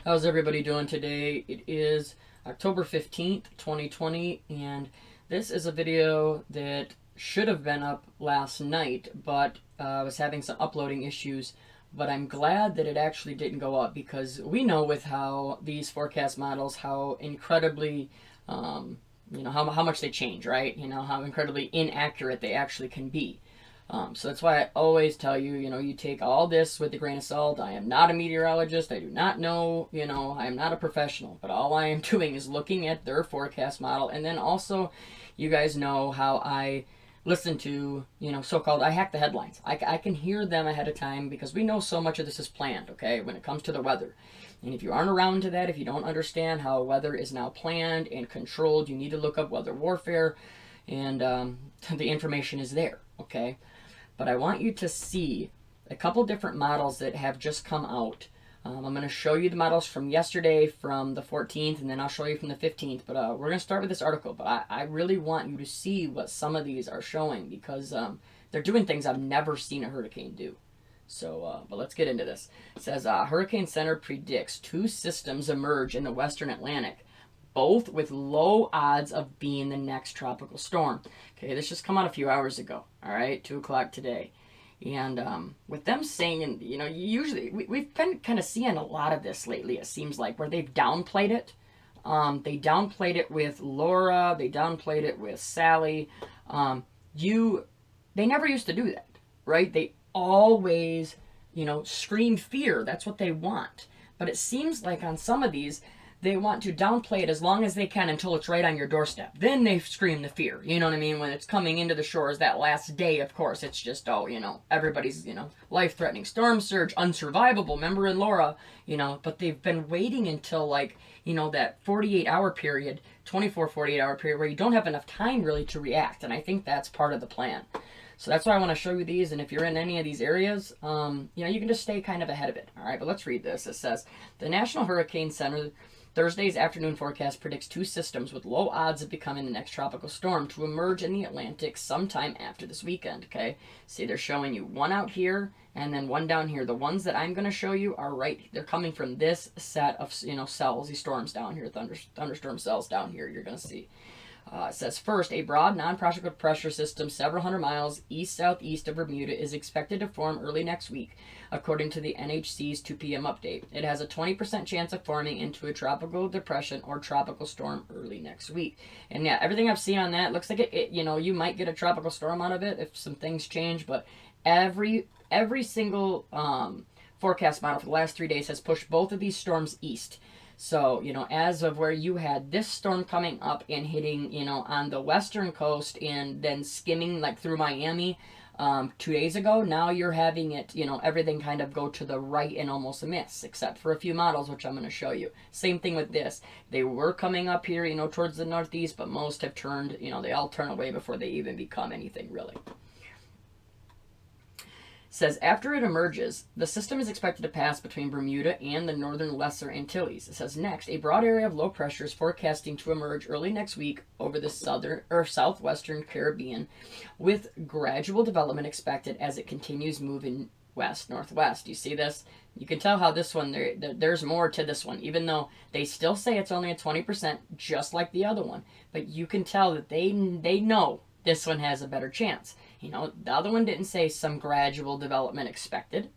How's everybody doing today? It is October 15th, 2020, and this is a video that should have been up last night, but I was having some uploading issues. But I'm glad that it actually didn't go up because we know with how these forecast models, how incredibly, how much they change, right? You know, how incredibly inaccurate they actually can be. So that's why I always tell you, you take all this with a grain of salt. I am not a meteorologist. I do not know, I am not a professional. But all I am doing is looking at their forecast model. And then also, you guys know how I listen to, so-called, I hack the headlines. I can hear them ahead of time because we know so much of this is planned, okay, when it comes to the weather. And if you aren't around to that, if you don't understand how weather is now planned and controlled, you need to look up weather warfare. And the information is there, okay? But I want you to see a couple different models that have just come out. I'm going to show you the models from yesterday, from the 14th, and then I'll show you from the 15th. But we're going to start with this article. But I really want you to see what some of these are showing because they're doing things I've never seen a hurricane do. So, but let's get into this. It says, Hurricane Center predicts two systems emerge in the western Atlantic, both with low odds of being the next tropical storm. Okay, this just come out a few hours ago, all right, 2 o'clock today. And with them saying, usually we've been kind of seeing a lot of this lately, it seems like, where they've downplayed it. They downplayed it with Laura, they downplayed it with Sally. They never used to do that, right? They always, scream fear. That's what they want. But it seems like on some of these, they want to downplay it as long as they can until it's right on your doorstep. Then they scream the fear. You know what I mean? When it's coming into the shores that last day, of course, it's just, everybody's, life-threatening storm surge, unsurvivable. Remember in Laura, but they've been waiting until, that 48-hour period, 48-hour period where you don't have enough time really to react. And I think that's part of the plan. So that's why I want to show you these. And if you're in any of these areas, you can just stay kind of ahead of it. All right, but let's read this. It says, the National Hurricane Center Thursday's afternoon forecast predicts two systems with low odds of becoming the next tropical storm to emerge in the Atlantic sometime after this weekend, okay? See, they're showing you one out here and then one down here. The ones that I'm going to show you are they're coming from this set of, cells, these storms down here, thunderstorm cells down here you're going to see. It says, first, a broad non-tropical pressure system several hundred miles east-southeast of Bermuda is expected to form early next week, according to the NHC's 2 p.m. update. It has a 20% chance of forming into a tropical depression or tropical storm early next week. And yeah, everything I've seen on that looks like you might get a tropical storm out of it if some things change, but every single forecast model for the last 3 days has pushed both of these storms east. So, as of where you had this storm coming up and hitting, on the western coast and then skimming like through Miami 2 days ago, now you're having it, everything kind of go to the right and almost miss, except for a few models, which I'm going to show you. Same thing with this. They were coming up here, towards the northeast, but most have turned, they all turn away before they even become anything really. Says, after it emerges, the system is expected to pass between Bermuda and the northern Lesser Antilles. It says, next, a broad area of low pressure is forecasting to emerge early next week over the southern or southwestern Caribbean, with gradual development expected as it continues moving west-northwest. You see this? You can tell how this one, there's more to this one, even though they still say it's only a 20%, just like the other one. But you can tell that they know this one has a better chance. The other one didn't say some gradual development expected,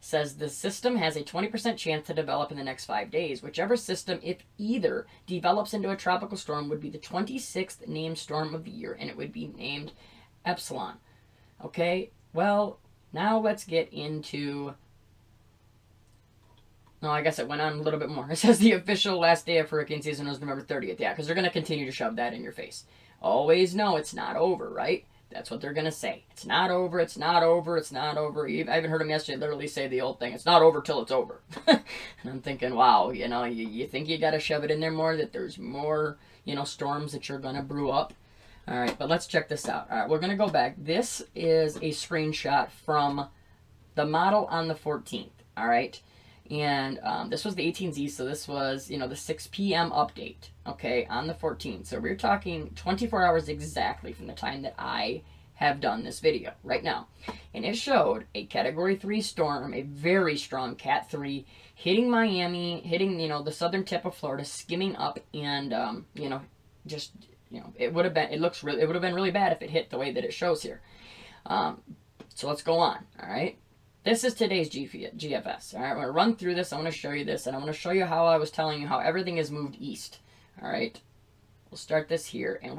Says the system has a 20% chance to develop in the next 5 days. Whichever system, if either, develops into a tropical storm would be the 26th named storm of the year, and it would be named Epsilon. Okay, well, now let's get into... No, I guess it went on a little bit more. It says the official last day of hurricane season was November 30th. Yeah, because they're going to continue to shove that in your face. Always know it's not over, right? That's what they're going to say. It's not over, it's not over, it's not over. I even heard them yesterday literally say the old thing, it's not over till it's over. And I'm thinking, wow, you think you got to shove it in there more, that there's more, storms that you're going to brew up. All right, but let's check this out. All right, we're going to go back. This is a screenshot from the model on the 14th, all right? And this was the 18Z, so this was, the 6 p.m. update, okay, on the 14th. So we're talking 24 hours exactly from the time that I have done this video right now. And it showed a Category 3 storm, a very strong Cat 3, hitting Miami, hitting, you know, the southern tip of Florida, skimming up, and, you know, just, you know, it would have been, it would have been really bad if it hit the way that it shows here. So let's go on, all right? This is today's GFS, all right? I'm going to run through this. I want to show you this, and I want to show you how I was telling you how everything is moved east, all right? We'll start this here, and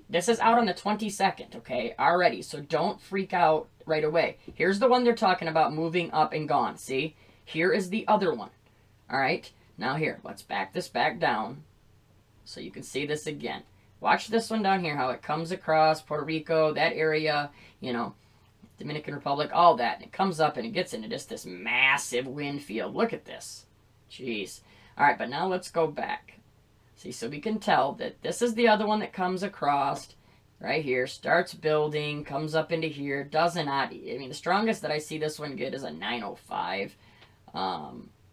this is out on the 22nd, okay, already, so don't freak out right away. Here's the one they're talking about moving up and gone, see? Here is the other one, all right? Now here, let's back this back down so you can see this again. Watch this one down here, how it comes across Puerto Rico, that area, you know, Dominican Republic, all that, and it comes up and it gets into just this massive wind field. Look at this. Jeez. All right, but now let's go back. See, so we can tell that this is the other one that comes across right here, starts building, comes up into here, does not, I mean, the strongest that I see this one get is a 905.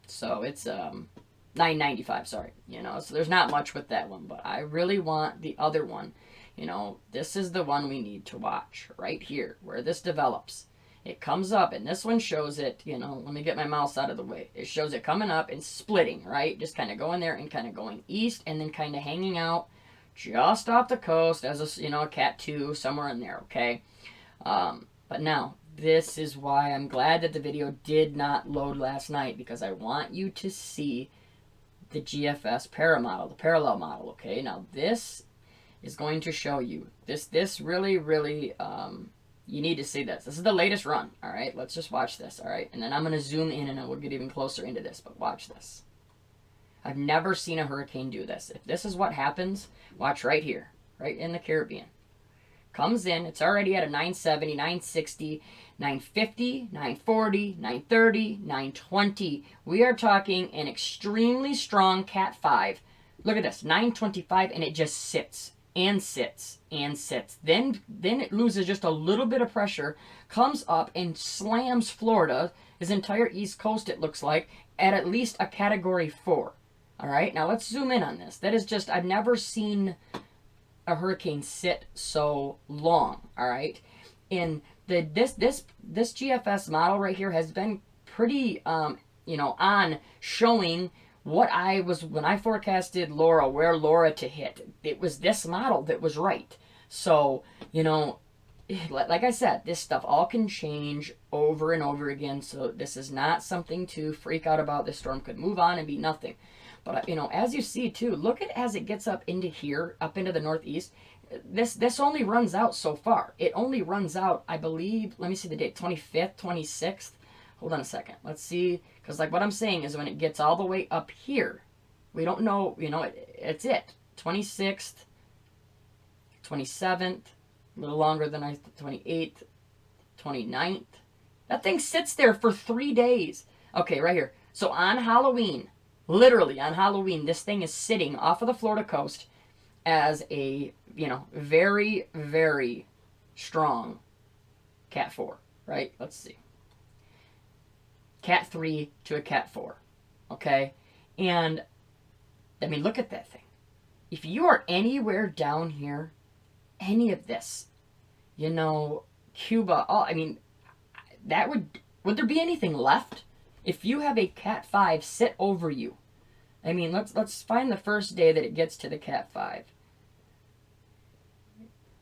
So it's 995, sorry, you know, so there's not much with that one, but I really want the other one. You know, this is the one we need to watch right here, where this develops. It comes up, and this one shows it, you know, let me get my mouse out of the way. It shows it coming up and splitting, right? Just kind of going there and kind of going east, and then kind of hanging out just off the coast as a, you know, a Cat 2, somewhere in there, okay? But now, this is why I'm glad that the video did not load last night, because I want you to see the GFS paramodel, the parallel model, okay? Now, this is going to show you. This really, really, you need to see this. This is the latest run, all right? Let's just watch this, all right? And then I'm going to zoom in and I will get even closer into this, but watch this. I've never seen a hurricane do this. If this is what happens, watch right here, right in the Caribbean. Comes in, it's already at a 970, 960, 950, 940, 930, 920. We are talking an extremely strong Cat 5. Look at this, 925, and it just sits. And sits and sits. Then it loses just a little bit of pressure, comes up and slams Florida, his entire east coast, it looks like, at least a Category 4. All right, now let's zoom in on this. That is just, I've never seen a hurricane sit so long. All right, and this GFS model right here has been pretty, you know, on showing what I was, when I forecasted Laura, where Laura to hit, it was this model that was right. So, you know, like I said, this stuff all can change over and over again. So this is not something to freak out about. This storm could move on and be nothing. But, you know, as you see too, look at as it gets up into here, up into the northeast, this only runs out so far. It only runs out, I believe, let me see the date, 25th, 26th. Hold on a second. Let's see. Because like what I'm saying is when it gets all the way up here, we don't know, you know, it's it. 26th, 27th, a little longer than 28th, 29th. That thing sits there for 3 days. Okay, right here. So on Halloween, literally on Halloween, this thing is sitting off of the Florida coast as a, you know, very, very strong Cat 4, right? Let's see. Cat 3 to a Cat 4, okay? And, I mean, look at that thing. If you are anywhere down here, any of this, you know, Cuba, I mean, that would there be anything left? If you have a Cat 5 sit over you, I mean, let's find the first day that it gets to the Cat 5.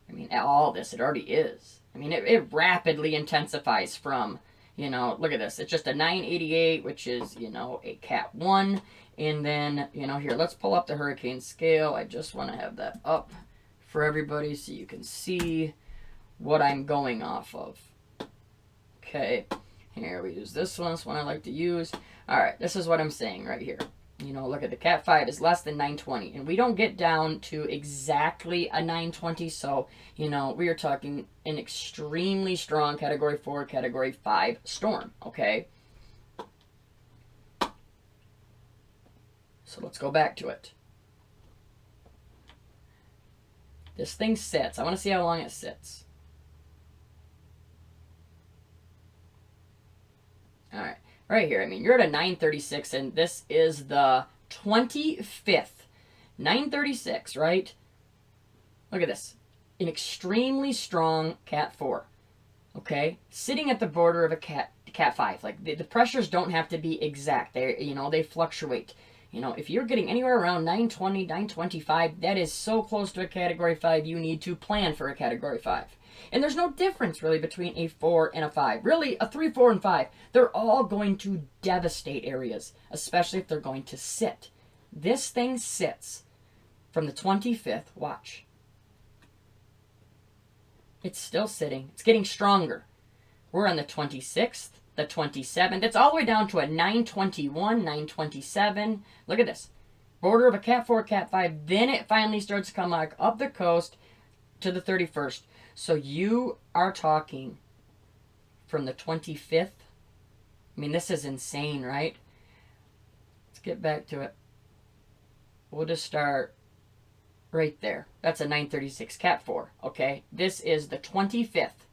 I mean, all this, it already is. I mean, it rapidly intensifies from, you know, look at this. It's just a 988, which is, you know, a Cat 1. And then, you know, here, let's pull up the hurricane scale. I just want to have that up for everybody so you can see what I'm going off of. Okay, here we use this one. This one I like to use. All right, this is what I'm saying right here. You know, look at the Cat 5 is less than 920. And we don't get down to exactly a 920. So, you know, we are talking an extremely strong Category 4, Category 5 storm. Okay. So let's go back to it. This thing sits. I want to see how long it sits. All right. Right here, I mean, you're at a 936, and this is the 25th. 936, right? Look at this. An extremely strong Cat 4. Okay? Sitting at the border of a Cat Cat 5. Like, the pressures don't have to be exact. They, you know, they fluctuate. You know, if you're getting anywhere around 920, 925, that is so close to a Category 5, you need to plan for a Category 5. And there's no difference, really, between a 4 and a 5. Really, a 3, 4, and 5, they're all going to devastate areas, especially if they're going to sit. This thing sits from the 25th. Watch. It's still sitting. It's getting stronger. We're on the 26th, the 27th. It's all the way down to a 921, 927. Look at this. Border of a Cat 4, Cat 5. Then it finally starts to come like up the coast to the 31st. So you are talking from the 25th. I mean, this is insane, right? Let's get back to it. We'll just start right there. That's a 936 Cat 4, okay? This is the 25th,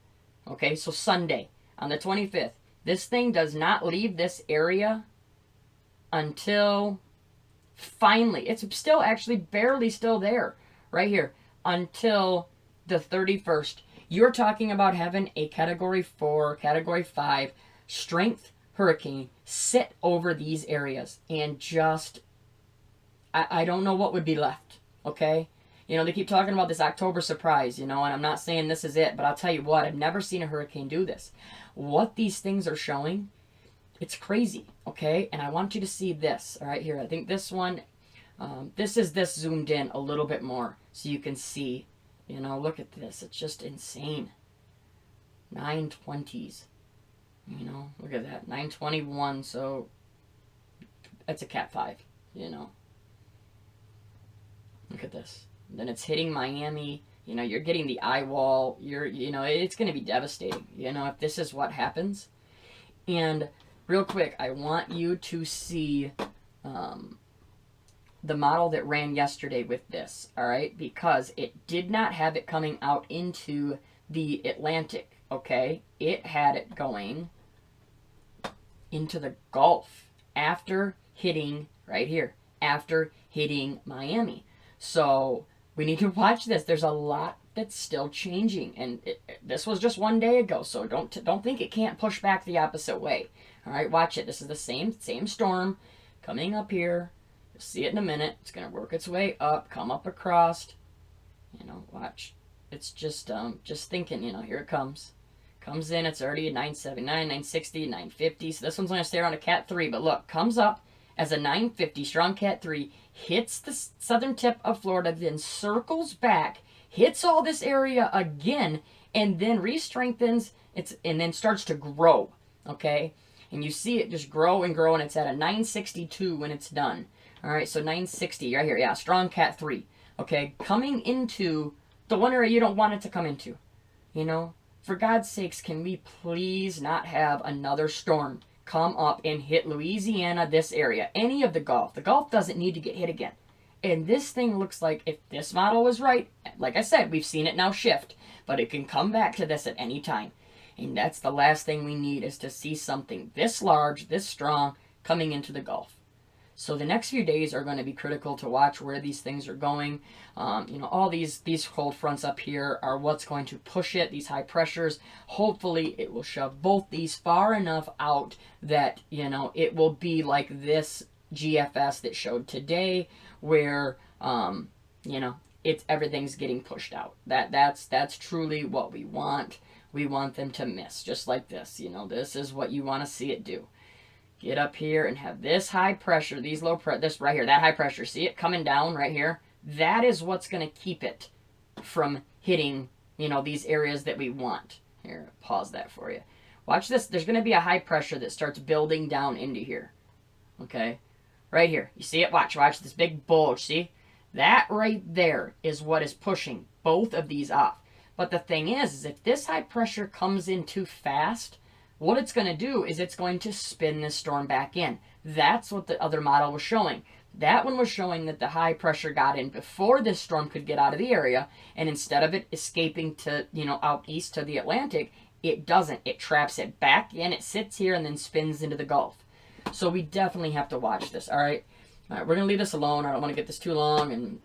okay? So Sunday on the 25th. This thing does not leave this area until finally, it's still actually barely still there, right here, until the 31st. You're talking about having a Category 4, Category 5 strength hurricane sit over these areas, and just, I don't know what would be left, okay? You know, they keep talking about this October surprise, you know, and I'm not saying this is it, but I'll tell you what, I've never seen a hurricane do this. What these things are showing, it's crazy, okay? And I want you to see this, all right, here. I think this one, this is this zoomed in a little bit more so you can see, you know, look at this. It's just insane. 920s, you know, look at that. 921, so that's a Cat 5, you know. Look at this. Then it's hitting Miami. You know, you're getting the eye wall. You know, it's going to be devastating, you know, if this is what happens. And real quick, I want you to see the model that ran yesterday with this, all right? Because it did not have it coming out into the Atlantic, okay? It had it going into the Gulf after hitting, right here, after hitting Miami. So we need to watch this. There's a lot that's still changing, and this was just one day ago, so don't think it can't push back the opposite way. All right, watch it. This is the same storm coming up here. You'll see it in a minute. It's going to work its way up, come up across. You know, watch. It's just thinking, you know, here it comes. Comes in, it's already at 979, 960, 950. So this one's going to stay around a Cat 3, but look, comes up as a 950, strong Cat 3, hits the southern tip of Florida, then circles back, hits all this area again, and then re-strengthens, and then starts to grow, okay? And you see it just grow and grow, and it's at a 962 when it's done. All right, so 960 right here, yeah, strong Cat 3, okay? Coming into the one area you don't want it to come into, you know? For God's sakes, can we please not have another storm come up and hit Louisiana, this area, any of the Gulf. The Gulf doesn't need to get hit again. And this thing looks like, if this model was right, like I said, we've seen it now shift, but it can come back to this at any time. And that's the last thing we need, is to see something this large, this strong, coming into the Gulf. So the next few days are going to be critical to watch where these things are going. You know, all these cold fronts up here are what's going to push it, these high pressures. Hopefully it will shove both these far enough out that, you know, it will be like this GFS that showed today, where, you know, everything's getting pushed out. That's truly what we want. We want them to miss, just like this. You know, this is what you want to see it do. Get up here and have this high pressure, these low pressure, this right here, that high pressure. See it coming down right here? That is what's going to keep it from hitting, you know, these areas that we want. Here, pause that for you. Watch this. There's going to be a high pressure that starts building down into here. Okay? Right here. You see it? Watch this big bulge. See? That right there is what is pushing both of these off. But the thing is if this high pressure comes in too fast, what it's going to do is it's going to spin this storm back in. That's what the other model was showing. That one was showing that the high pressure got in before this storm could get out of the area, and instead of it escaping to, you know, out east to the Atlantic, it doesn't. It traps it back in, it sits here, and then spins into the Gulf. So we definitely have to watch this, all right? All right, we're going to leave this alone. I don't want to get this too long, and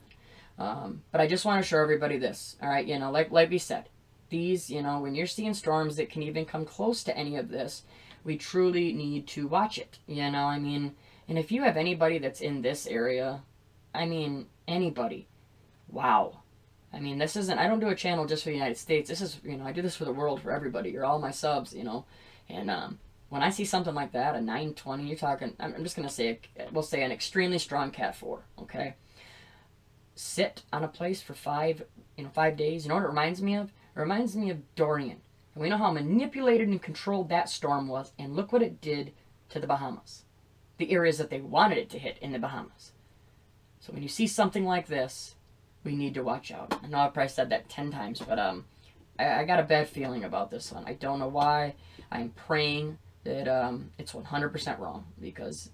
but I just want to show everybody this, all right? You know, like we said, these, you know, when you're seeing storms that can even come close to any of this, We truly need to watch it. You know, I mean, and if you have anybody that's in this area, I mean, anybody, wow. I mean, this isn't, I don't do a channel just for the United States. This is, I do this for the world, for everybody. You're all my subs, And when I see something like that, a 920, you're talking, I'm just going to say, we'll say an extremely strong Cat 4, okay? Sit on a place for 5 days. You know what it reminds me of? It reminds me of Dorian. And we know how manipulated and controlled that storm was, and look what it did to the Bahamas. The areas that they wanted it to hit in the Bahamas. So when you see something like this, we need to watch out. I know I've probably said that 10 times, but I got a bad feeling about this one. I don't know why. I'm praying that it's 100% wrong, because,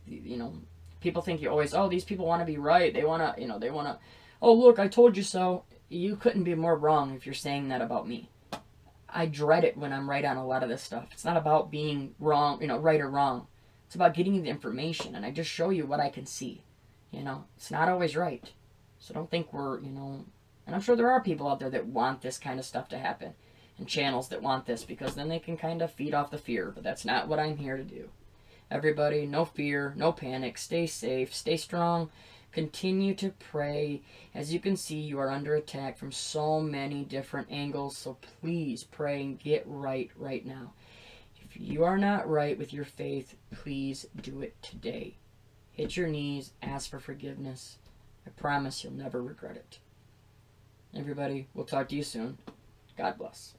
people think you always, oh, these people want to be right. They want to, oh, look, I told you so. You couldn't be more wrong if you're saying that about me. I dread it when I'm right on a lot of this stuff. It's not about being wrong, right or wrong. It's about getting you the information, and I just show you what I can see. It's not always right. So don't think we're, and I'm sure there are people out there that want this kind of stuff to happen, and channels that want this, because then they can kind of feed off the fear, but that's not what I'm here to do. Everybody, no fear, no panic, stay safe, stay strong, continue to pray. As you can see, you are under attack from so many different angles, so please pray and get right now. If you are not right with your faith, please do it today. Hit your knees, ask for forgiveness. I promise you'll never regret it. Everybody, we'll talk to you soon. God bless.